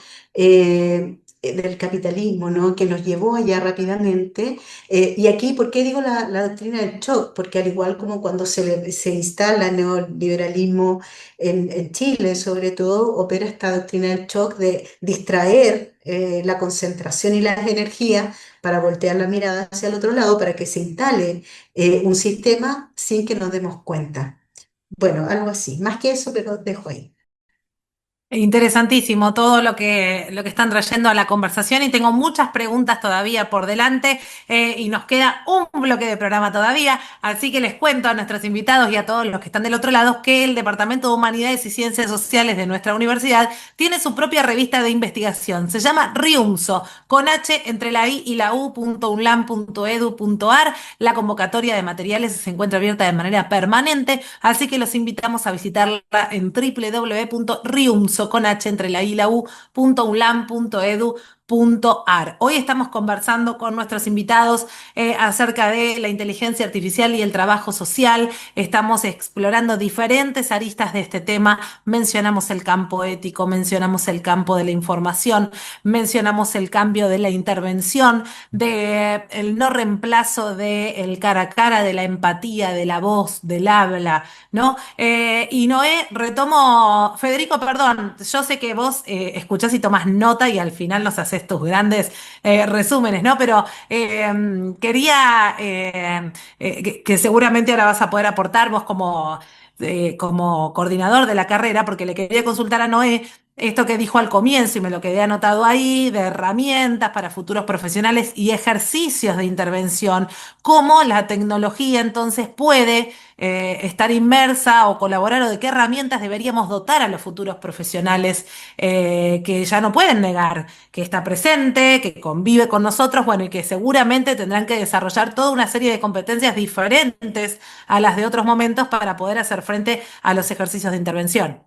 del capitalismo, ¿no? Que nos llevó allá rápidamente. Y aquí, ¿por qué digo la doctrina del shock? Porque al igual como cuando se instala el neoliberalismo en Chile, sobre todo, opera esta doctrina del shock de distraer la concentración y las energías para voltear la mirada hacia el otro lado, para que se instale un sistema sin que nos demos cuenta. Bueno, algo así. Más que eso, pero dejo ahí. Interesantísimo todo lo que están trayendo a la conversación y tengo muchas preguntas todavía por delante y nos queda un bloque de programa todavía, así que les cuento a nuestros invitados y a todos los que están del otro lado que el Departamento de Humanidades y Ciencias Sociales de nuestra universidad tiene su propia revista de investigación, se llama RIUMSO, con H entre la I y la U.unlam.edu.ar. La convocatoria de materiales se encuentra abierta de manera permanente, así que los invitamos a visitarla en www.riumso con H entre la I y la U.unlam.edu.ar. Hoy estamos conversando con nuestros invitados acerca de la inteligencia artificial y el trabajo social. Estamos explorando diferentes aristas de este tema. Mencionamos el campo ético, mencionamos el campo de la información, mencionamos el cambio de la intervención, de el no reemplazo del cara a cara, de la empatía, de la voz, del habla, ¿no? Y Noé, retomo, Federico, perdón, yo sé que vos escuchás y tomás nota y al final nos haces tus grandes resúmenes, ¿no? Pero quería que seguramente ahora vas a poder aportar vos como coordinador de la carrera, porque le quería consultar a Noé esto que dijo al comienzo y me lo quedé anotado ahí, de herramientas para futuros profesionales y ejercicios de intervención, cómo la tecnología entonces puede estar inmersa o colaborar o de qué herramientas deberíamos dotar a los futuros profesionales que ya no pueden negar que está presente, que convive con nosotros, bueno, y que seguramente tendrán que desarrollar toda una serie de competencias diferentes a las de otros momentos para poder hacer frente a los ejercicios de intervención.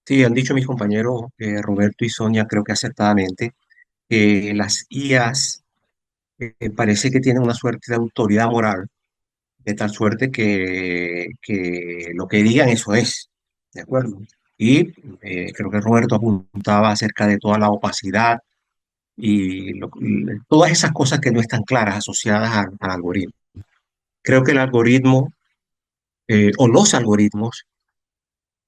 Sí, han dicho mis compañeros Roberto y Sonia, creo que acertadamente, que las IAs parece que tienen una suerte de autoridad moral, de tal suerte que lo que digan eso es, ¿de acuerdo? Y creo que Roberto apuntaba acerca de toda la opacidad y todas esas cosas que no están claras asociadas al algoritmo. Creo que el algoritmo o los algoritmos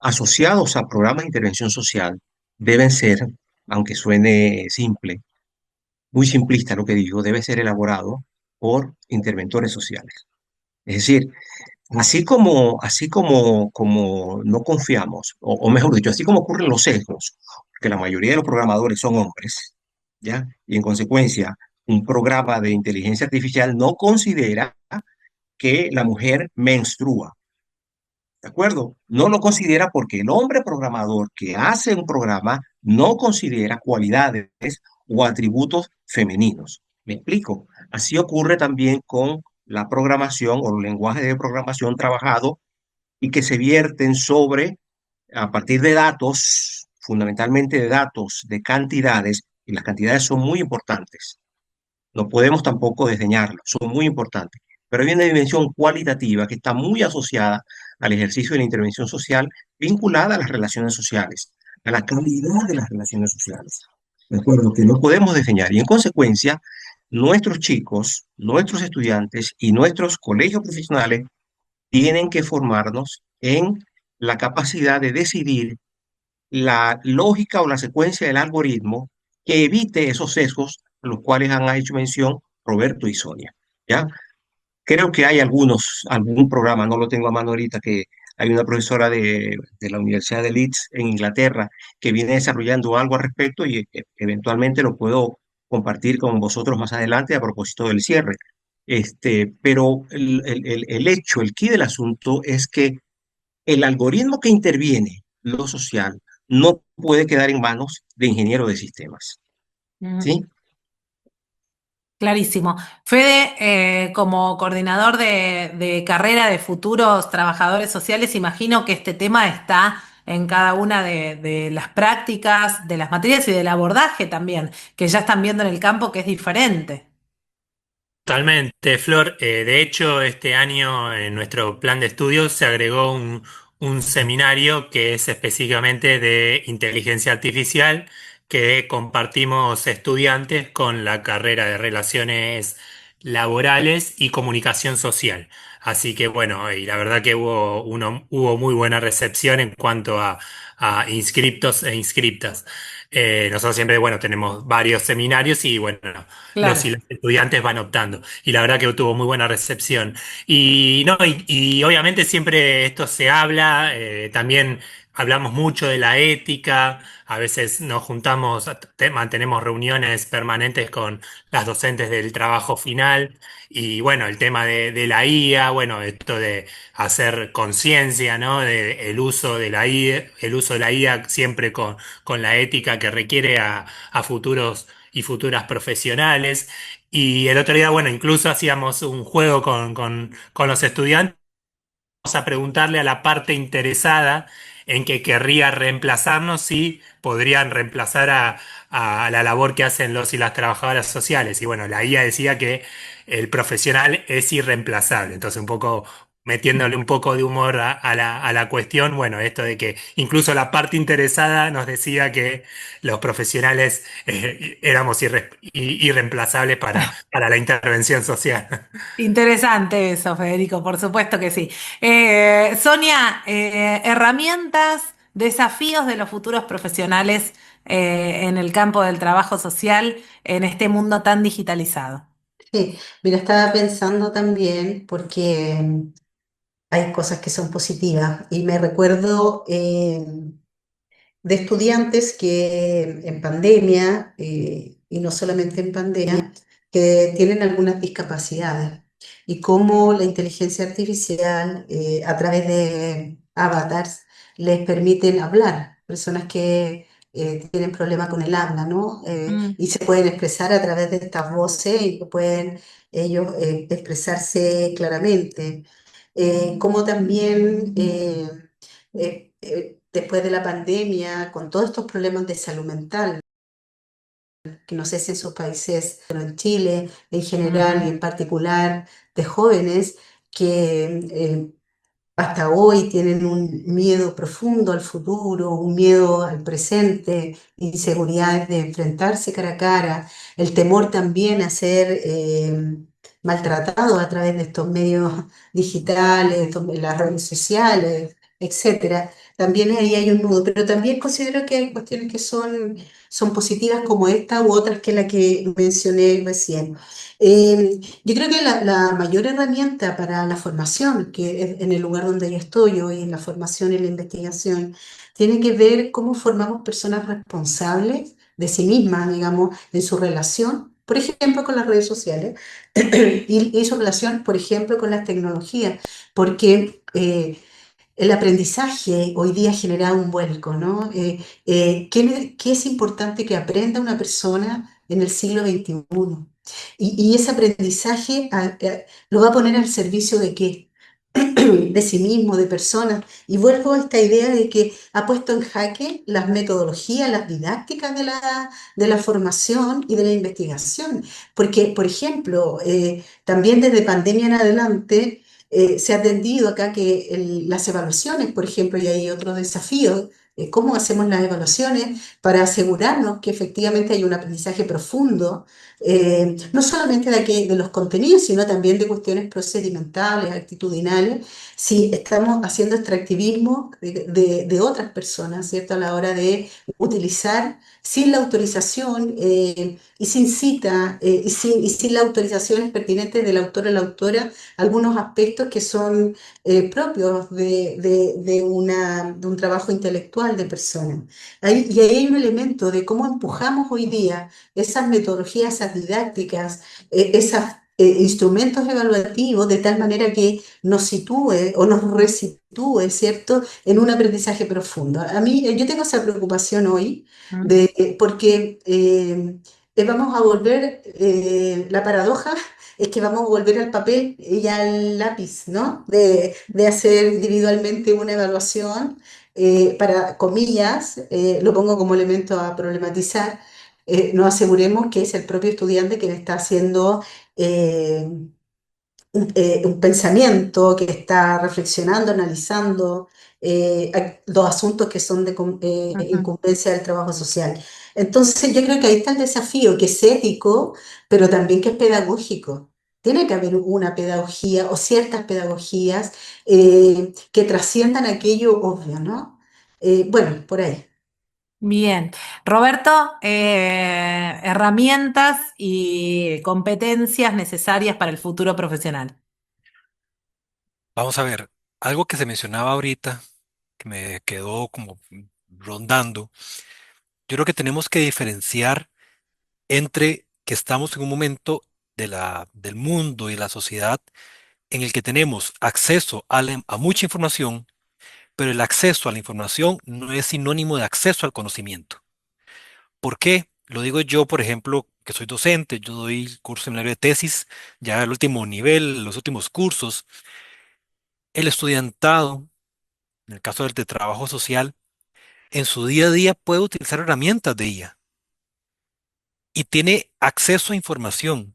asociados a programas de intervención social deben ser, aunque suene simple, muy simplista lo que digo, debe ser elaborado por interventores sociales. Es decir, como no confiamos, o mejor dicho, así como ocurren los sesgos, que la mayoría de los programadores son hombres, ¿ya? Y en consecuencia, un programa de inteligencia artificial no considera que la mujer menstrua, ¿de acuerdo? No lo considera porque el hombre programador que hace un programa no considera cualidades o atributos femeninos. ¿Me explico? Así ocurre también con la programación o los lenguajes de programación trabajados y que se vierten sobre, a partir de datos, fundamentalmente de datos, de cantidades, y las cantidades son muy importantes. No podemos tampoco desdeñarlas, son muy importantes. Pero hay una dimensión cualitativa que está muy asociada al ejercicio de la intervención social, vinculada a las relaciones sociales, a la calidad de las relaciones sociales. ¿De acuerdo? Que no podemos desdeñar. Y en consecuencia, nuestros chicos, nuestros estudiantes y nuestros colegios profesionales tienen que formarnos en la capacidad de decidir la lógica o la secuencia del algoritmo que evite esos sesgos a los cuales han hecho mención Roberto y Sonia. ¿Ya? Creo que hay algún programa, no lo tengo a mano ahorita, que hay una profesora de la Universidad de Leeds en Inglaterra que viene desarrollando algo al respecto y eventualmente lo puedo compartir con vosotros más adelante a propósito del cierre. Pero el hecho, el quid del asunto es que el algoritmo que interviene lo social no puede quedar en manos de ingenieros de sistemas. Mm. ¿Sí? Clarísimo. Fede, como coordinador de carrera de futuros trabajadores sociales, imagino que este tema está en cada una de las prácticas, de las materias y del abordaje también, que ya están viendo en el campo que es diferente. Totalmente, Flor. De hecho, este año en nuestro plan de estudios se agregó un seminario que es específicamente de inteligencia artificial, que compartimos estudiantes con la carrera de Relaciones Laborales y Comunicación Social. Así que bueno, y la verdad que hubo muy buena recepción en cuanto a inscriptos e inscriptas. Nosotros siempre, bueno, tenemos varios seminarios y bueno, los Claro. y los estudiantes van optando. Y la verdad que tuvo muy buena recepción. Y no, y obviamente siempre esto se habla, también hablamos mucho de la ética, a veces nos juntamos, mantenemos reuniones permanentes con las docentes del trabajo final. Y bueno, el tema de la IA, bueno, esto de hacer conciencia, ¿no? De el uso de la IA, el uso de la IA siempre con la ética que requiere a futuros y futuras profesionales. Y el otro día, bueno, incluso hacíamos un juego con los estudiantes a preguntarle a la parte interesada en que querría reemplazarnos si podrían reemplazar a la labor que hacen los y las trabajadoras sociales. Y bueno, la IA decía que el profesional es irreemplazable. Entonces, un poco metiéndole un poco de humor a la cuestión, bueno, esto de que incluso la parte interesada nos decía que los profesionales éramos irreemplazables para la intervención social. Interesante eso, Federico, por supuesto que sí. Sonia, herramientas, desafíos de los futuros profesionales en el campo del trabajo social en este mundo tan digitalizado. Sí, mira, estaba pensando también porque hay cosas que son positivas y me recuerdo de estudiantes que en pandemia, y no solamente en pandemia, que tienen algunas discapacidades y cómo la inteligencia artificial a través de avatars les permiten hablar, personas que tienen problemas con el habla, ¿no? Mm, Y se pueden expresar a través de estas voces y que pueden ellos expresarse claramente. Como también después de la pandemia, con todos estos problemas de salud mental, que no sé si en sus países, pero en Chile en general y ujú. en particular de jóvenes que hasta hoy tienen un miedo profundo al futuro, un miedo al presente, inseguridades de enfrentarse cara a cara, el temor también a ser maltratado a través de estos medios digitales, las redes sociales, etcétera. También ahí hay un nudo, pero también considero que hay cuestiones que son positivas como esta u otras que la que mencioné recién. Yo creo que la mayor herramienta para la formación, que es en el lugar donde yo estoy hoy, en la formación y la investigación, tiene que ver cómo formamos personas responsables de sí mismas, digamos, en su relación, por ejemplo, con las redes sociales y su relación, por ejemplo, con las tecnologías, porque el aprendizaje hoy día genera un vuelco, ¿no? ¿Qué es importante que aprenda una persona en el siglo XXI? Y ese aprendizaje lo va a poner al servicio de qué? De sí mismo, de personas. Y vuelvo a esta idea de que ha puesto en jaque las metodologías, las didácticas de la formación y de la investigación. Porque, por ejemplo, también desde pandemia en adelante se ha atendido acá que las evaluaciones, por ejemplo, y hay otro desafío. ¿Cómo hacemos las evaluaciones para asegurarnos que efectivamente hay un aprendizaje profundo, no solamente de los contenidos, sino también de cuestiones procedimentales, actitudinales, si estamos haciendo extractivismo de otras personas, ¿cierto? A la hora de utilizar sin la autorización y sin cita y sin las autorizaciones pertinentes del autor o la autora algunos aspectos que son propios de un trabajo intelectual de personas. Y ahí hay un elemento de cómo empujamos hoy día esas metodologías, esas didácticas, esos instrumentos evaluativos de tal manera que nos sitúe o nos resitúe, ¿cierto?, en un aprendizaje profundo. A mí, yo tengo esa preocupación hoy porque vamos a volver, la paradoja es que vamos a volver al papel y al lápiz, ¿no? De hacer individualmente una evaluación, para comillas, lo pongo como elemento a problematizar, nos aseguremos que es el propio estudiante quien está haciendo eh, un pensamiento, que está reflexionando, analizando los asuntos que son de Ujú. incumbencia del trabajo social. Entonces yo creo que ahí está el desafío, que es ético, pero también que es pedagógico. Tiene que haber una pedagogía o ciertas pedagogías que trasciendan aquello obvio, ¿no? Bueno, por ahí. Bien. Roberto, herramientas y competencias necesarias para el futuro profesional. Vamos a ver, algo que se mencionaba ahorita, que me quedó como rondando. Yo creo que tenemos que diferenciar entre que estamos en un momento del mundo y la sociedad en el que tenemos acceso a mucha información, pero el acceso a la información no es sinónimo de acceso al conocimiento. ¿Por qué? Lo digo yo, por ejemplo, que soy docente, yo doy curso seminario de tesis, ya al último nivel, los últimos cursos. El estudiantado, en el caso del de trabajo social, en su día a día puede utilizar herramientas de IA y tiene acceso a información.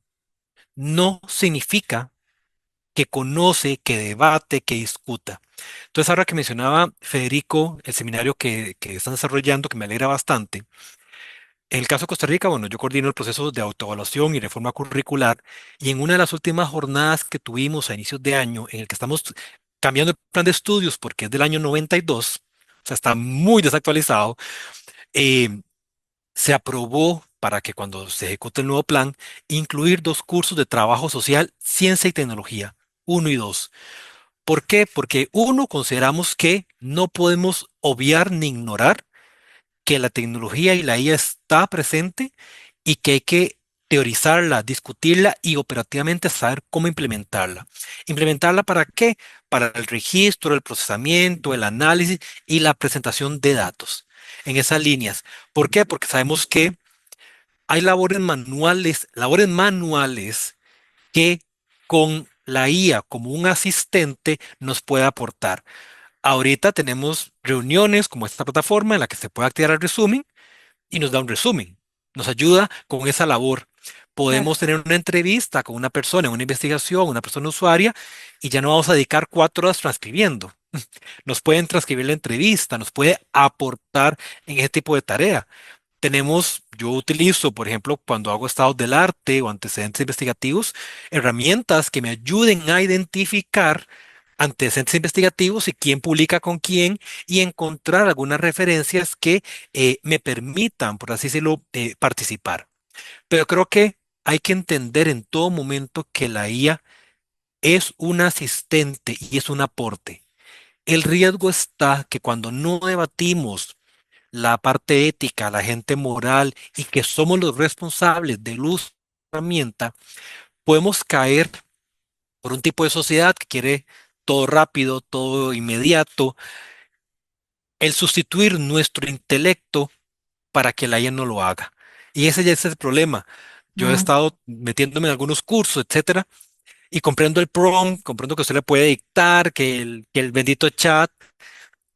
No significa que conoce, que debate, que discuta. Entonces, ahora que mencionaba Federico, el seminario que están desarrollando, que me alegra bastante, en el caso de Costa Rica, bueno, yo coordino el proceso de autoevaluación y reforma curricular, y en una de las últimas jornadas que tuvimos a inicios de año, en el que estamos cambiando el plan de estudios porque es del año 92, o sea, está muy desactualizado, eh, se aprobó para que cuando se ejecute el nuevo plan, incluir dos cursos de trabajo social, ciencia y tecnología, uno y dos. ¿Por qué? Porque uno, consideramos que no podemos obviar ni ignorar que la tecnología y la IA está presente y que hay que teorizarla, discutirla y operativamente saber cómo implementarla. ¿Implementarla para qué? Para el registro, el procesamiento, el análisis y la presentación de datos en esas líneas. ¿Por qué? Porque sabemos que hay labores manuales que con la IA como un asistente nos puede aportar. Ahorita tenemos reuniones como esta plataforma en la que se puede activar el resumen y nos da un resumen. Nos ayuda con esa labor. Claro. Podemos tener una entrevista con una persona, una investigación, una persona usuaria, y ya no vamos a dedicar 4 horas transcribiendo. Nos pueden transcribir la entrevista, nos puede aportar en ese tipo de tarea. Yo utilizo, por ejemplo, cuando hago estados del arte o antecedentes investigativos, herramientas que me ayuden a identificar antecedentes investigativos y quién publica con quién y encontrar algunas referencias que me permitan, por así decirlo, participar. Pero creo que hay que entender en todo momento que la IA es un asistente y es un aporte. El riesgo está que cuando no debatimos la parte ética, la gente moral y que somos los responsables del uso de la herramienta, podemos caer por un tipo de sociedad que quiere todo rápido, todo inmediato, el sustituir nuestro intelecto para que la IA no lo haga. Y ese ya es el problema. Yo he Mm, estado metiéndome en algunos cursos, etcétera, y comprendo el prompt, comprendo que usted le puede dictar, que el bendito chat,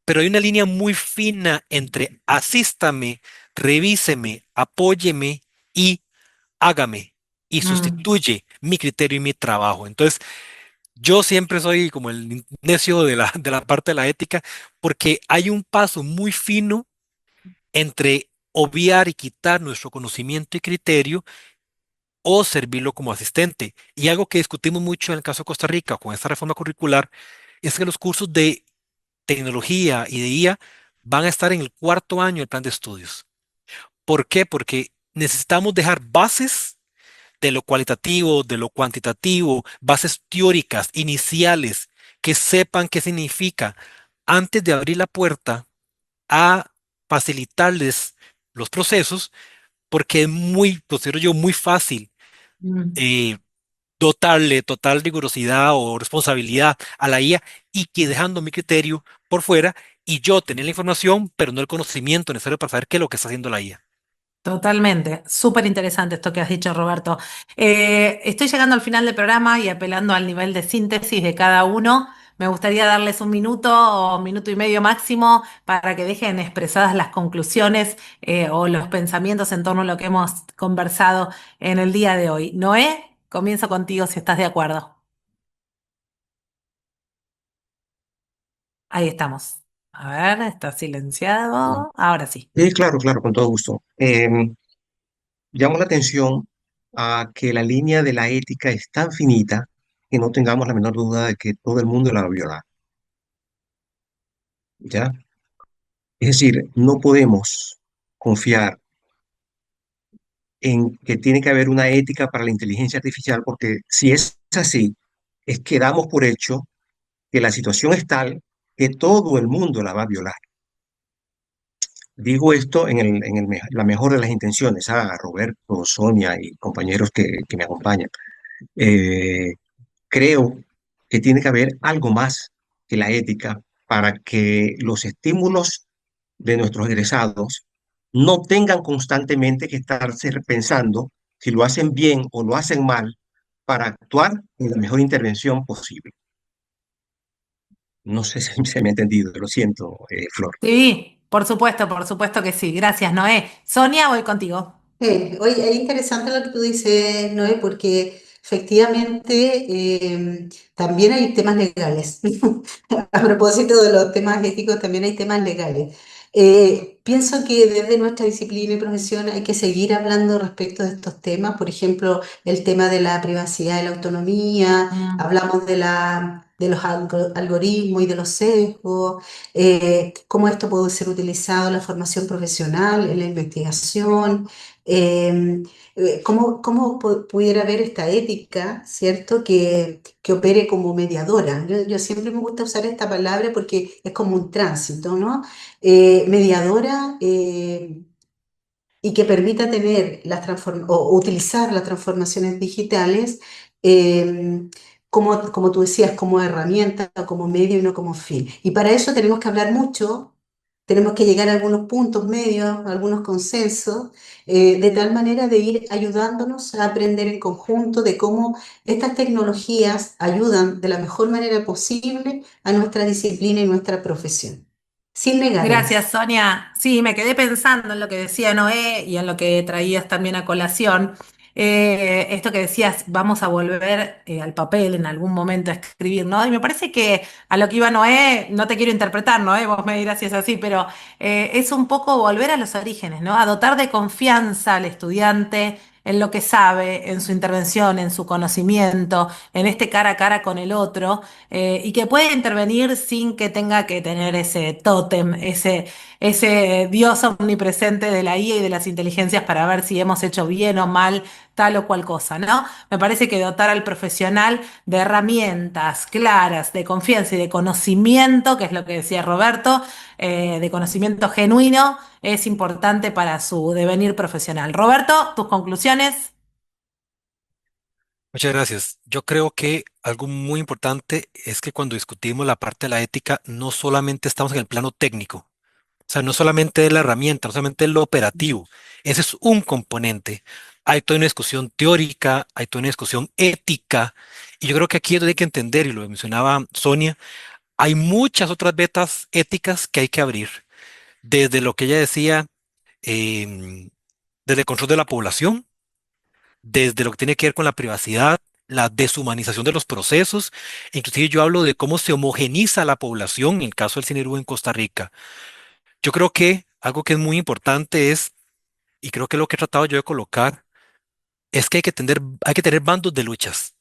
pero hay una línea muy fina entre asístame, revíseme, apóyeme y hágame y mm. sustituye mi criterio y mi trabajo. Entonces, yo siempre soy como el necio de la parte de la ética porque hay un paso muy fino entre obviar y quitar nuestro conocimiento y criterio o servirlo como asistente. Y algo que discutimos mucho en el caso de Costa Rica con esta reforma curricular es que los cursos de tecnología y de IA van a estar en el cuarto año del plan de estudios. ¿Por qué? Porque necesitamos dejar bases de lo cualitativo, de lo cuantitativo, bases teóricas, iniciales, que sepan qué significa antes de abrir la puerta a facilitarles los procesos, porque es muy, considero yo, muy fácil Mm. eh, dotarle total rigurosidad o responsabilidad a la IA y que dejando mi criterio por fuera y yo tener la información, pero no el conocimiento necesario para saber qué es lo que está haciendo la IA. Totalmente, súper interesante esto que has dicho, Roberto. Estoy llegando al final del programa y apelando al nivel de síntesis de cada uno. Me gustaría darles un minuto o minuto y medio máximo para que dejen expresadas las conclusiones o los pensamientos en torno a lo que hemos conversado en el día de hoy. Noé, comienzo contigo si estás de acuerdo. Ahí estamos. A ver, está silenciado. Ahora sí. Sí, claro, claro, con todo gusto. Llamo la atención a que la línea de la ética es tan finita que no tengamos la menor duda de que todo el mundo la va a violar, ¿ya? Es decir, no podemos confiar en que tiene que haber una ética para la inteligencia artificial, porque si es así, es que damos por hecho que la situación es tal que todo el mundo la va a violar. Digo esto la mejor de las intenciones, a Roberto, Sonia y compañeros que me acompañan. Eh, Creo que tiene que haber algo más que la ética para que los estímulos de nuestros egresados no tengan constantemente que estarse pensando si lo hacen bien o lo hacen mal para actuar en la mejor intervención posible. No sé si se me ha entendido, lo siento, Flor. Sí, por supuesto que sí. Gracias, Noé. Sonia, voy contigo. Oye, es interesante lo que tú dices, Noé, porque efectivamente también hay temas legales. A propósito de los temas éticos, también hay temas legales. Pienso que desde nuestra disciplina y profesión hay que seguir hablando respecto de estos temas. Por ejemplo, el tema de la privacidad y la autonomía, Mm. hablamos de los algoritmos y de los sesgos, cómo esto puede ser utilizado en la formación profesional, en la investigación. eh, cómo pudiera haber esta ética, ¿cierto? Que opere como mediadora. Yo siempre me gusta usar esta palabra porque es como un tránsito, ¿no? Mediadora y que permita tener o utilizar las transformaciones digitales eh, como tú decías, como herramienta, como medio y no como fin. Y para eso tenemos que hablar mucho, tenemos que llegar a algunos puntos medios, a algunos consensos, de tal manera de ir ayudándonos a aprender en conjunto de cómo estas tecnologías ayudan de la mejor manera posible a nuestra disciplina y nuestra profesión, sin negarlas. Gracias, Sonia. Sí, me quedé pensando en lo que decía Noé y en lo que traías también a colación. Esto que decías, vamos a volver al papel en algún momento a escribir, ¿no? Y me parece que a lo que iba Noé, no te quiero interpretar, Noé, vos me dirás si es así, pero es un poco volver a los orígenes, ¿no? A dotar de confianza al estudiante en lo que sabe, en su intervención, en su conocimiento, en este cara a cara con el otro y que puede intervenir sin que tenga que tener ese tótem, ese Dios omnipresente de la IA y de las inteligencias para ver si hemos hecho bien o mal tal o cual cosa, ¿no? Me parece que dotar al profesional de herramientas claras, de confianza y de conocimiento, que es lo que decía Roberto, de conocimiento genuino, es importante para su devenir profesional. Roberto, tus conclusiones. Muchas gracias. Yo creo que algo muy importante es que cuando discutimos la parte de la ética, no solamente estamos en el plano técnico, o sea, no solamente es la herramienta, no solamente es lo operativo, ese es un componente. Hay toda una discusión teórica, hay toda una discusión ética, y yo creo que aquí es donde hay que entender, y lo mencionaba Sonia, hay muchas otras vetas éticas que hay que abrir, desde lo que ella decía, em, desde el control de la población, desde lo que tiene que ver con la privacidad, la deshumanización de los procesos, e inclusive yo hablo de cómo se homogeniza la población en el caso del Cinerú en Costa Rica. Yo creo que algo que es muy importante es, y creo que lo que he tratado yo de colocar, es que hay que tener bandos de luchas.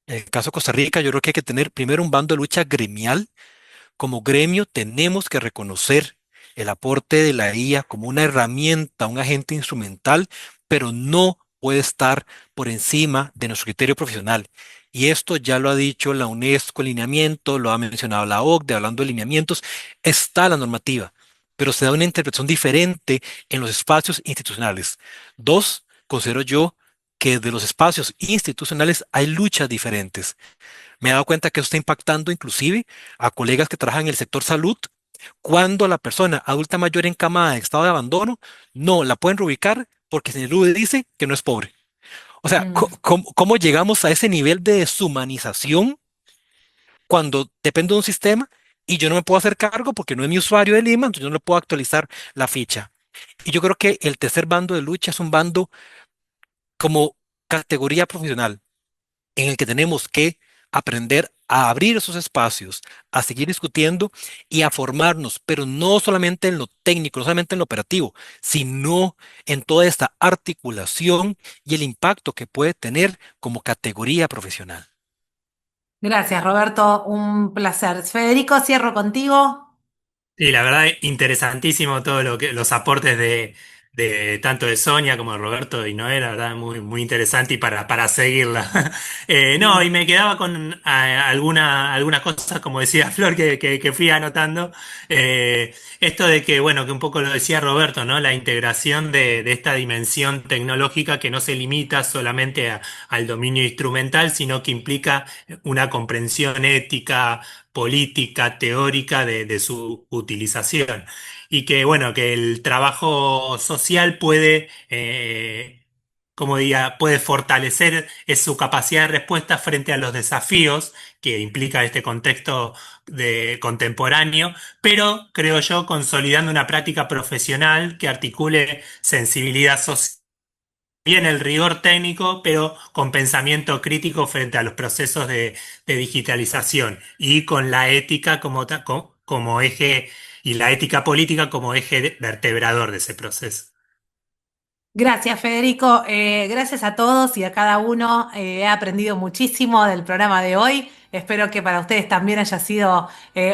En el caso de Costa Rica, yo creo que hay que tener primero un bando de lucha gremial. Como gremio tenemos que reconocer el aporte de la IA como una herramienta, un agente instrumental, pero no puede estar por encima de nuestro criterio profesional. Y esto ya lo ha dicho la UNESCO, el lineamiento, lo ha mencionado la OCDE, hablando de lineamientos, está la normativa, pero se da una interpretación diferente en los espacios institucionales. Dos, considero yo que de los espacios institucionales hay luchas diferentes. Me he dado cuenta que eso está impactando inclusive a colegas que trabajan en el sector salud. Cuando la persona adulta mayor encamada en estado de abandono, no la pueden reubicar porque el SINELUDE dice que no es pobre. O sea, Mm. ¿cómo llegamos a ese nivel de deshumanización cuando dependo de un sistema y yo no me puedo hacer cargo porque no es mi usuario de Lima, entonces yo no le puedo actualizar la ficha? Y yo creo que el tercer bando de lucha es un bando como categoría profesional en el que tenemos que aprender a abrir esos espacios, a seguir discutiendo y a formarnos, pero no solamente en lo técnico, no solamente en lo operativo, sino en toda esta articulación y el impacto que puede tener como categoría profesional. Gracias, Roberto, un placer. Federico, cierro contigo. Sí, la verdad, interesantísimo todo los aportes de tanto de Sonia como de Roberto y Noé, la verdad, muy, muy interesante y para seguirla. No, y me quedaba con algunas cosas, como decía Flor, que fui anotando. Esto de que, bueno, que un poco lo decía Roberto, ¿no? La integración de esta dimensión tecnológica que no se limita solamente al dominio instrumental, sino que implica una comprensión ética, política, teórica de su utilización. Y que, bueno, que el trabajo social puede, como diga, puede fortalecer su capacidad de respuesta frente a los desafíos que implica este contexto contemporáneo, pero creo yo consolidando una práctica profesional que articule sensibilidad social, bien el rigor técnico, pero con pensamiento crítico frente a los procesos de digitalización y con la ética como eje y la ética política como eje vertebrador de ese proceso. Gracias, Federico. Gracias a todos y a cada uno. He aprendido muchísimo del programa de hoy. Espero que para ustedes también haya sido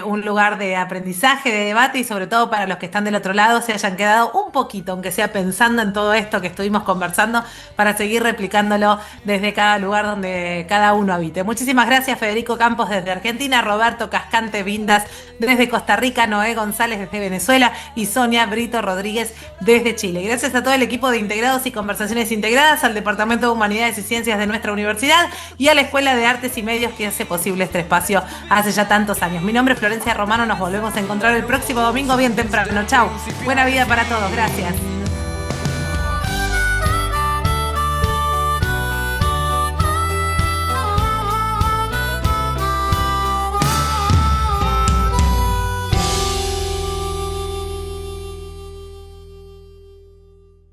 un lugar de aprendizaje, de debate y sobre todo para los que están del otro lado se hayan quedado un poquito, aunque sea pensando en todo esto que estuvimos conversando, para seguir replicándolo desde cada lugar donde cada uno habite. Muchísimas gracias, Federico Campos desde Argentina, Roberto Cascante Vindas desde Costa Rica, Noé González desde Venezuela y Sonia Brito Rodríguez desde Chile. Gracias a todo el equipo de Integrados y Conversaciones Integradas, al Departamento de Humanidades y Ciencias de nuestra universidad y a la Escuela de Artes y Medios que hace posible este espacio hace ya tantos años. Mi nombre es Florencia Romano, nos volvemos a encontrar el próximo domingo bien temprano. Chau, buena vida para todos, gracias.